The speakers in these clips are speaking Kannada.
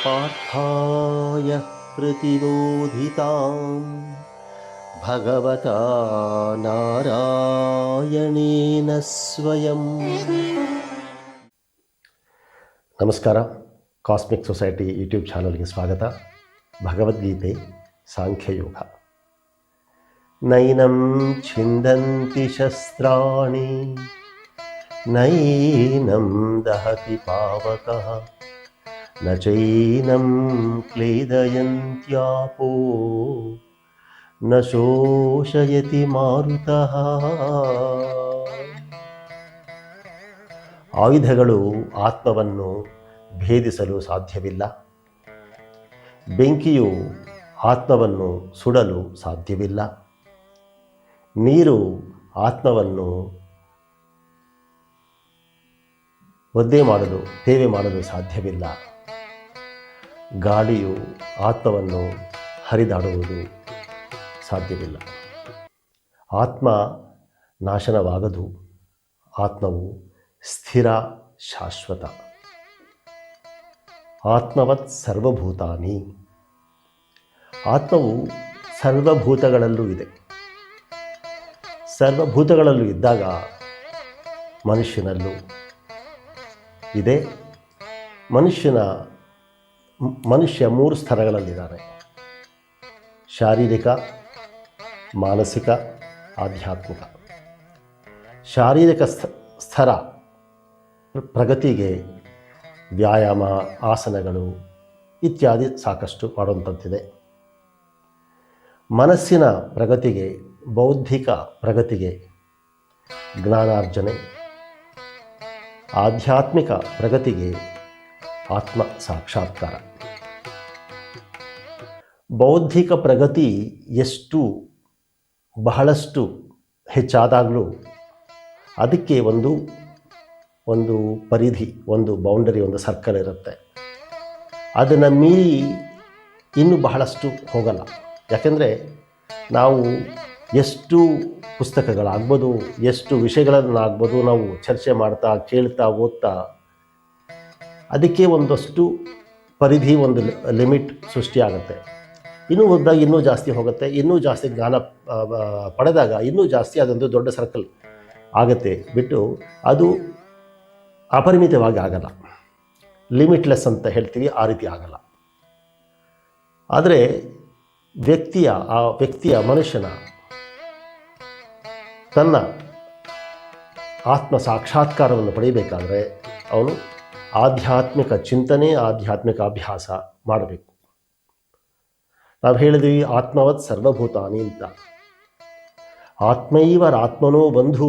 पार्थाय प्रतिबोधितां भगवता नारायणेन स्वयं. ನಮಸ್ಕಾರ. ಕಾಸ್ಮಿಕ್ ಸೊಸೈಟಿ ಯೂಟ್ಯೂಬ್ ಚಾನಲ್ಗೆ ಸ್ವಾಗತ. ಭಗವದ್ಗೀತೆ ಸಾಂಖ್ಯಯೋಗ. ನೈನಂ ಛಿಂದಂತಿ ಶಸ್ತ್ರಾಣಿ ನೈನಂ ದಹತಿ ಪಾವಕಃ ನ ಚೈನಂ ಕ್ಲೇದಯಂತ್ಯಾಪೋ ನ ಶೋಷಯತಿ ಮಾರುತಃ. ಆಯುಧಗಳು ಆತ್ಮವನ್ನು ಭೇದಿಸಲು ಸಾಧ್ಯವಿಲ್ಲ. ಬೆಂಕಿಯು ಆತ್ಮವನ್ನು ಸುಡಲು ಸಾಧ್ಯವಿಲ್ಲ. ನೀರು ಆತ್ಮವನ್ನು ಒದ್ದೆ ಮಾಡಲು ತೇವೆ ಮಾಡಲು ಸಾಧ್ಯವಿಲ್ಲ. ಗಾಳಿಯು ಆತ್ಮವನ್ನು ಹರಿದಾಡುವುದು ಸಾಧ್ಯವಿಲ್ಲ. ಆತ್ಮ ನಾಶನವಾಗದು. ಆತ್ಮವು ಸ್ಥಿರ, ಶಾಶ್ವತ. ಆತ್ಮವತ್ ಸರ್ವಭೂತಾನಿ. ಆತ್ಮವು ಸರ್ವಭೂತಗಳಲ್ಲೂ ಇದೆ. ಸರ್ವಭೂತಗಳಲ್ಲೂ ಇದ್ದಾಗ ಮನುಷ್ಯನಲ್ಲೂ ಇದೆ. ಮನುಷ್ಯ 3 ಸ್ತರಗಳಲ್ಲಿದ್ದಾನೆ: ಶಾರೀರಿಕ, ಮಾನಸಿಕ, ಆಧ್ಯಾತ್ಮಿಕ. ಶಾರೀರಿಕ ಸ್ತರ ಪ್ರಗತಿಗೆ ವ್ಯಾಯಾಮ, ಆಸನಗಳು ಇತ್ಯಾದಿ ಸಾಕಷ್ಟು ಮಾಡುವಂಥದ್ದಿದೆ. ಮನಸ್ಸಿನ ಪ್ರಗತಿಗೆ, ಬೌದ್ಧಿಕ ಪ್ರಗತಿಗೆ ಜ್ಞಾನಾರ್ಜನೆ. ಆಧ್ಯಾತ್ಮಿಕ ಪ್ರಗತಿಗೆ ಆತ್ಮ ಸಾಕ್ಷಾತ್ಕಾರ. ಬೌದ್ಧಿಕ ಪ್ರಗತಿ ಬಹಳಷ್ಟು ಹೆಚ್ಚಾದಾಗಲೂ ಅದಕ್ಕೆ ಒಂದು ಪರಿಧಿ, ಒಂದು ಬೌಂಡರಿ, ಒಂದು ಸರ್ಕಲ್ ಇರುತ್ತೆ. ಅದನ್ನು ಮೀರಿ ಇನ್ನೂ ಬಹಳಷ್ಟು ಹೋಗಲ್ಲ. ಯಾಕೆಂದರೆ ನಾವು ಎಷ್ಟು ಪುಸ್ತಕಗಳಾಗ್ಬೋದು, ಎಷ್ಟು ವಿಷಯಗಳನ್ನಾಗ್ಬೋದು ನಾವು ಚರ್ಚೆ ಮಾಡ್ತಾ, ಕೇಳ್ತಾ, ಓದ್ತಾ ಅದಕ್ಕೆ ಒಂದಷ್ಟು ಪರಿಧಿ, ಒಂದು ಲಿಮಿಟ್ ಸೃಷ್ಟಿಯಾಗುತ್ತೆ. ಇನ್ನೂ ಓದಿದಾಗ ಇನ್ನೂ ಜಾಸ್ತಿ ಹೋಗುತ್ತೆ. ಇನ್ನೂ ಜಾಸ್ತಿ ಜ್ಞಾನ ಪಡೆದಾಗ ಇನ್ನೂ ಜಾಸ್ತಿ ಅದೊಂದು ದೊಡ್ಡ ಸರ್ಕಲ್ ಆಗುತ್ತೆ. ಬಿಟ್ಟು ಅದು ಅಪರಿಮಿತವಾಗಿ ಆಗಲ್ಲ. ಲಿಮಿಟ್ಲೆಸ್ ಅಂತ ಹೇಳ್ತೀವಿ, ಆ ರೀತಿ ಆಗಲ್ಲ. ಆದರೆ ಮನುಷ್ಯನ ತನ್ನ ಆತ್ಮ ಸಾಕ್ಷಾತ್ಕಾರವನ್ನು ಪಡೆಯಬೇಕಾದ್ರೆ ಅವನು ಆಧ್ಯಾತ್ಮಿಕ ಚಿಂತನೆ, ಆಧ್ಯಾತ್ಮಿಕ ಅಭ್ಯಾಸ ಮಾಡಬೇಕು. ನಾವು ಹೇಳಿದ್ವಿ ಆತ್ಮವತ್ ಸರ್ವಭೂತಾನಿ ಅಂತ. ಆತ್ಮನೋ ಬಂಧು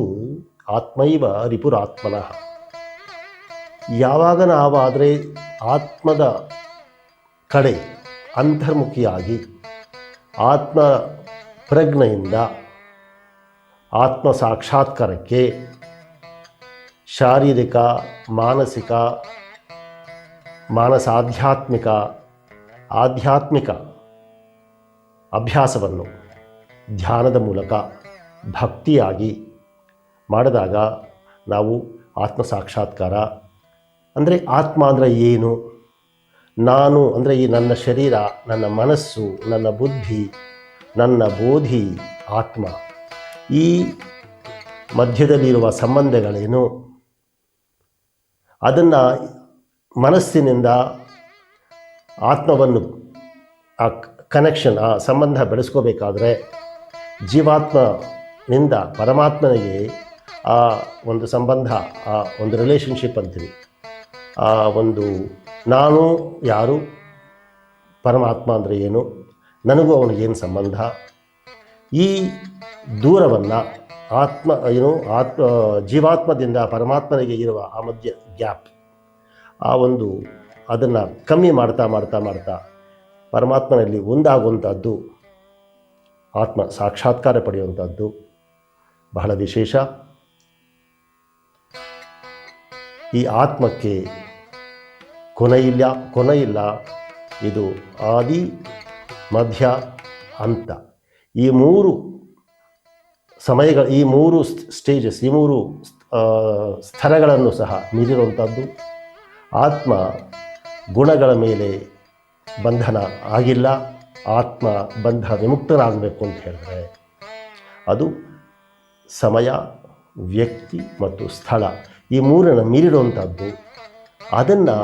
ಆತ್ಮೈವ ರಿಪುರಾತ್ಮನಃ. ಯಾವಾಗ ನಾವಾದರೆ ಆತ್ಮದ ಕಡೆ ಅಂತರ್ಮುಖಿಯಾಗಿ ಆತ್ಮ ಪ್ರಜ್ಞೆಯಿಂದ ಆತ್ಮ ಸಾಕ್ಷಾತ್ಕಾರಕ್ಕೆ ಶಾರೀರಿಕ, ಆಧ್ಯಾತ್ಮಿಕ ಅಭ್ಯಾಸವನ್ನು ಧ್ಯಾನದ ಮೂಲಕ ಭಕ್ತಿಯಾಗಿ ಮಾಡಿದಾಗ ನಾವು ಆತ್ಮ ಸಾಕ್ಷಾತ್ಕಾರ ಅಂದರೆ, ಆತ್ಮ ಅಂದರೆ ಏನು? ನಾನು ಅಂದರೆ ಈ ನನ್ನ ಶರೀರ, ನನ್ನ ಮನಸ್ಸು, ನನ್ನ ಬುದ್ಧಿ, ನನ್ನ ಬೋಧಿ ಆತ್ಮ. ಈ ಮಧ್ಯದಲ್ಲಿರುವ ಸಂಬಂಧಗಳೇನು? ಅದನ್ನು ಮನಸ್ಸಿನಿಂದ ಆತ್ಮವನ್ನು ಆ ಕನೆಕ್ಷನ್, ಆ ಸಂಬಂಧ ಬೆಳೆಸ್ಕೋಬೇಕಾದ್ರೆ ಜೀವಾತ್ಮನಿಂದ ಪರಮಾತ್ಮನಿಗೆ ಆ ಒಂದು ಸಂಬಂಧ, ಆ ಒಂದು ರಿಲೇಷನ್ಶಿಪ್ ಅಂತೀವಿ. ಆ ಒಂದು ನಾನು ಯಾರು, ಪರಮಾತ್ಮ ಅಂದರೆ ಏನು, ನನಗೂ ಅವನಿಗೇನು ಸಂಬಂಧ, ಈ ದೂರವನ್ನು ಜೀವಾತ್ಮದಿಂದ ಪರಮಾತ್ಮನಿಗೆ ಇರುವ ಆ ಮಧ್ಯ ಗ್ಯಾಪ್, ಅದನ್ನು ಕಮ್ಮಿ ಮಾಡ್ತಾ ಪರಮಾತ್ಮನಲ್ಲಿ ಒಂದಾಗುವಂಥದ್ದು, ಆತ್ಮ ಸಾಕ್ಷಾತ್ಕಾರ ಪಡೆಯುವಂಥದ್ದು ಬಹಳ ವಿಶೇಷ. ಈ ಆತ್ಮಕ್ಕೆ ಕೊನೆಯಿಲ್ಲ. ಇದು ಆದಿ, ಮಧ್ಯ, ಅಂತ. ಈ 3 ಸಮಯಗಳು, ಈ 3 ಸ್ಟೇಜಸ್, ಈ 3 ಸ್ತರಗಳನ್ನು ಸಹ ಮೀರಿರುವಂಥದ್ದು. ಆತ್ಮ ಗುಣಗಳ ಮೇಲೆ ಬಂಧನ ಆಗಿಲ್ಲ, ಆತ್ಮ ಬಂಧ ವಿಮುಕ್ತನಾಗಬೇಕು ಅಂತ ಹೇಳಿದ್ರೆ ಅದು ಸಮಯ, ವ್ಯಕ್ತಿ ಮತ್ತು ಸ್ಥಳ ಈ ಮೂರನ್ನು ಮೀರಿರುವಂಥದ್ದು. ಅದನ್ನು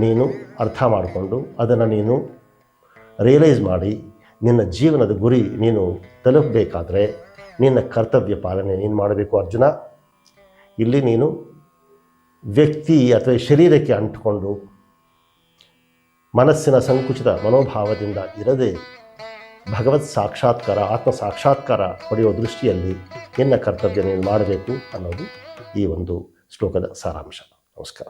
ನೀನು ಅರ್ಥ ಮಾಡಿಕೊಂಡು ಅದನ್ನು ನೀನು ರಿಯಲೈಸ್ ಮಾಡಿ ನಿನ್ನ ಜೀವನದ ಗುರಿ ನೀನು ತಲುಪಬೇಕಾದ್ರೆ ನಿನ್ನ ಕರ್ತವ್ಯ ಪಾಲನೆ ನೀನು ಮಾಡಬೇಕು ಅರ್ಜುನ. ಇಲ್ಲಿ ನೀನು ವ್ಯಕ್ತಿ ಅಥವಾ ಶರೀರಕ್ಕೆ ಅಂಟಿಕೊಂಡು ಮನಸ್ಸಿನ ಸಂಕುಚಿತ ಮನೋಭಾವದಿಂದ ಇರದೆ ಭಗವತ್ ಸಾಕ್ಷಾತ್ಕಾರ, ಆತ್ಮ ಸಾಕ್ಷಾತ್ಕಾರ ಪಡೆಯುವ ದೃಷ್ಟಿಯಲ್ಲಿ ನಿನ್ನ ಕರ್ತವ್ಯ ನೀನು ಮಾಡಬೇಕು ಅನ್ನೋದು ಈ ಒಂದು ಶ್ಲೋಕದ ಸಾರಾಂಶ. ನಮಸ್ಕಾರ.